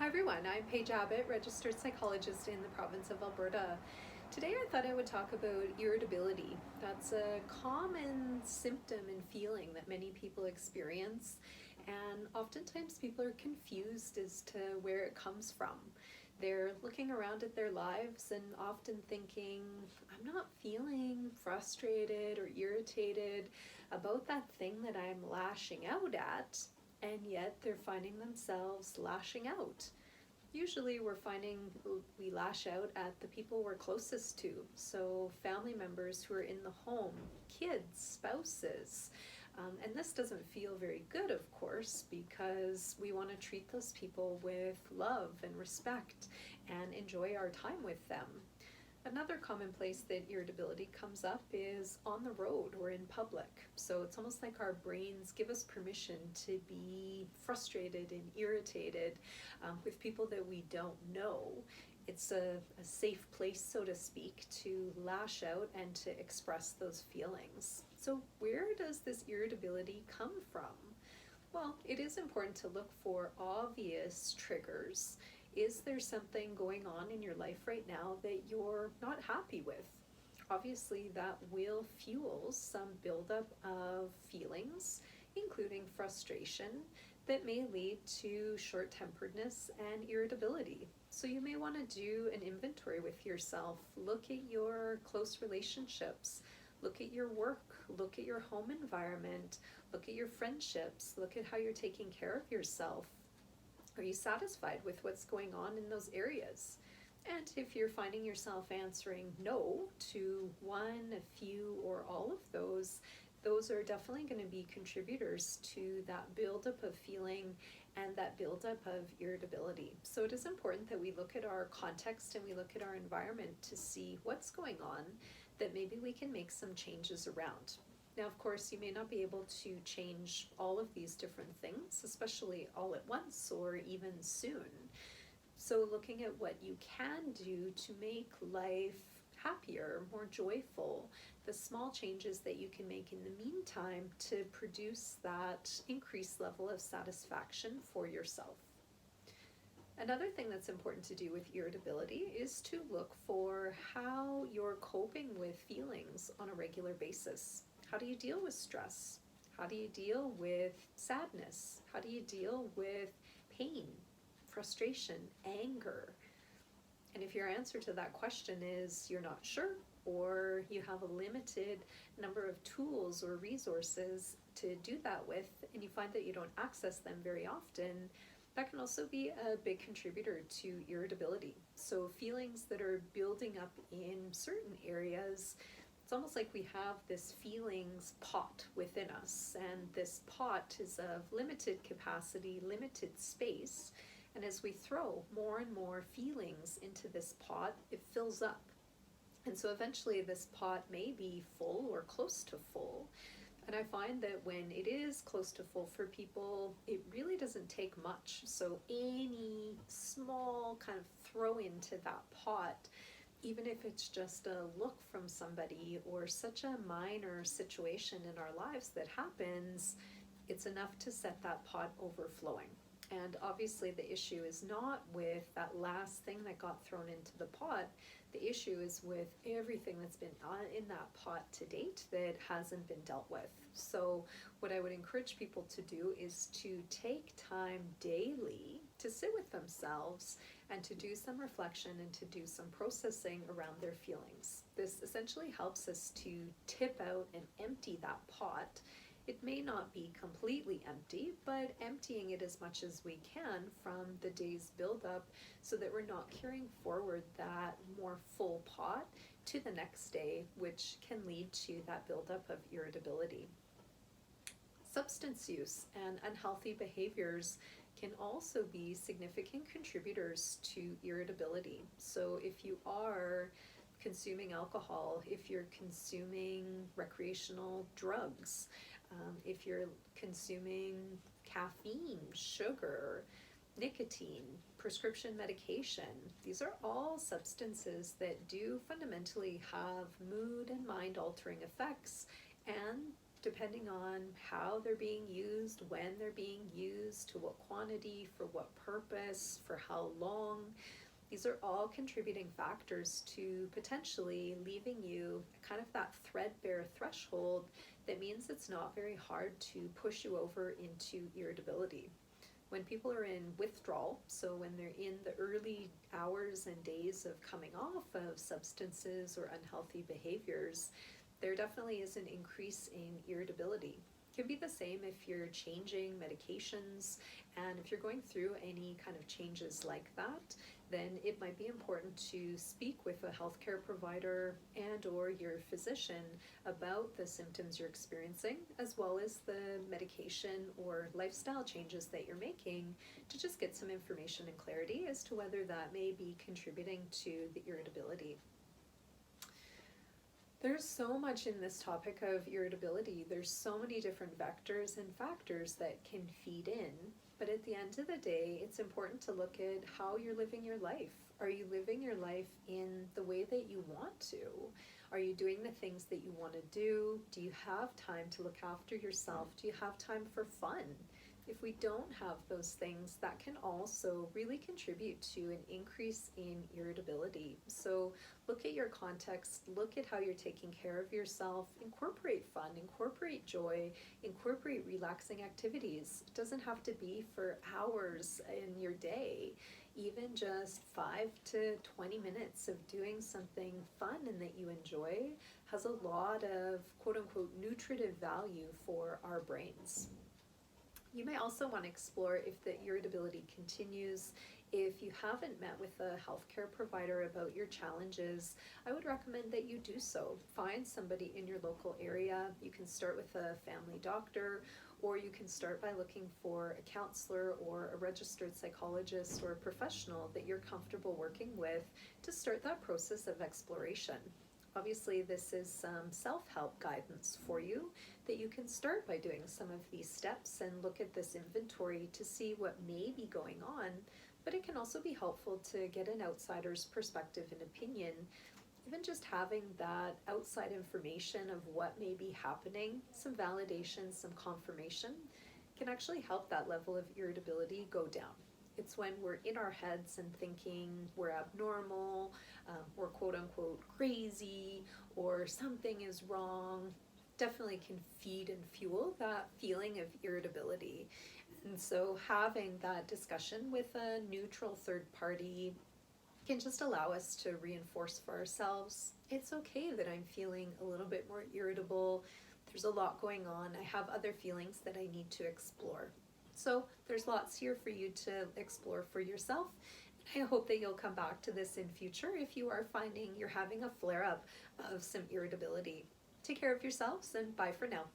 Hi everyone, I'm Paige Abbott, registered psychologist in the province of Alberta. Today I thought I would talk about irritability. That's a common symptom and feeling that many people experience, and oftentimes people are confused as to where it comes from. They're looking around at their lives and often thinking, I'm not feeling frustrated or irritated about that thing that I'm lashing out at, and yet they're finding themselves lashing out. Usually we're finding we lash out at the people we're closest to, so family members who are in the home, kids, spouses. And this doesn't feel very good, of course, because we want to treat those people with love and respect and enjoy our time with them. Another common place that irritability comes up is on the road or in public. So it's almost like our brains give us permission to be frustrated and irritated with people that we don't know. It's a safe place, so to speak, to lash out and to express those feelings. So where does this irritability come from? Well, it is important to look for obvious triggers. Is there something going on in your life right now that you're not happy with? Obviously, that will fuel some buildup of feelings, including frustration, that may lead to short-temperedness and irritability. So you may want to do an inventory with yourself. Look at your close relationships. Look at your work. Look at your home environment. Look at your friendships. Look at how you're taking care of yourself. Are you satisfied with what's going on in those areas? And if you're finding yourself answering no to one, a few, or all of those are definitely going to be contributors to that buildup of feeling and that buildup of irritability. So it is important that we look at our context and we look at our environment to see what's going on, that maybe we can make some changes around. Now, of course, you may not be able to change all of these different things, especially all at once or even soon. So looking at what you can do to make life happier, more joyful, the small changes that you can make in the meantime to produce that increased level of satisfaction for yourself. Another thing that's important to do with irritability is to look for how you're coping with feelings on a regular basis. How do you deal with stress? How do you deal with sadness? How do you deal with pain, frustration, anger? And if your answer to that question is you're not sure, or you have a limited number of tools or resources to do that with, and you find that you don't access them very often, that can also be a big contributor to irritability. So feelings that are building up in certain areas, it's almost like we have this feelings pot within us, and this pot is of limited capacity, limited space, and as we throw more and more feelings into this pot, it fills up. And so eventually this pot may be full or close to full. And I find that when it is close to full for people, it really doesn't take much. So any small kind of throw into that pot, even if it's just a look from somebody or such a minor situation in our lives that happens, it's enough to set that pot overflowing. And obviously the issue is not with that last thing that got thrown into the pot. The issue is with everything that's been in that pot to date that hasn't been dealt with. So what I would encourage people to do is to take time daily to sit with themselves and to do some reflection and to do some processing around their feelings. This essentially helps us to tip out and empty that pot. It may not be completely empty, but emptying it as much as we can from the day's buildup so that we're not carrying forward that more full pot to the next day, which can lead to that buildup of irritability. Substance use and unhealthy behaviors can also be significant contributors to irritability. So if you are consuming alcohol, if you're consuming recreational drugs, if you're consuming caffeine, sugar, nicotine, prescription medication, these are all substances that do fundamentally have mood and mind altering effects, and depending on how they're being used, when they're being used, to what quantity, for what purpose, for how long. These are all contributing factors to potentially leaving you kind of that threadbare threshold that means it's not very hard to push you over into irritability. When people are in withdrawal, so when they're in the early hours and days of coming off of substances or unhealthy behaviors, there definitely is an increase in irritability. It can be the same if you're changing medications, and if you're going through any kind of changes like that, then it might be important to speak with a healthcare provider and or your physician about the symptoms you're experiencing, as well as the medication or lifestyle changes that you're making, to just get some information and clarity as to whether that may be contributing to the irritability. There's so much in this topic of irritability. There's so many different vectors and factors that can feed in. But at the end of the day, it's important to look at how you're living your life. Are you living your life in the way that you want to? Are you doing the things that you want to do? Do you have time to look after yourself? Do you have time for fun? If we don't have those things, that can also really contribute to an increase in irritability. So look at your context, look at how you're taking care of yourself, incorporate fun, incorporate joy, incorporate relaxing activities. It doesn't have to be for hours in your day. Even just 5 to 20 minutes of doing something fun and that you enjoy has a lot of quote unquote nutritive value for our brains. You may also want to explore if the irritability continues. If you haven't met with a healthcare provider about your challenges, I would recommend that you do so. Find somebody in your local area. You can start with a family doctor, or you can start by looking for a counselor or a registered psychologist or a professional that you're comfortable working with to start that process of exploration. Obviously, this is some self-help guidance for you that you can start by doing some of these steps and look at this inventory to see what may be going on, but it can also be helpful to get an outsider's perspective and opinion. Even just having that outside information of what may be happening, some validation, some confirmation, can actually help that level of irritability go down. It's when we're in our heads and thinking we're abnormal, we're quote unquote crazy, or something is wrong, definitely can feed and fuel that feeling of irritability. And so having that discussion with a neutral third party can just allow us to reinforce for ourselves, it's okay that I'm feeling a little bit more irritable. There's a lot going on. I have other feelings that I need to explore. So there's lots here for you to explore for yourself. I hope that you'll come back to this in future if you are finding you're having a flare-up of some irritability. Take care of yourselves, and bye for now.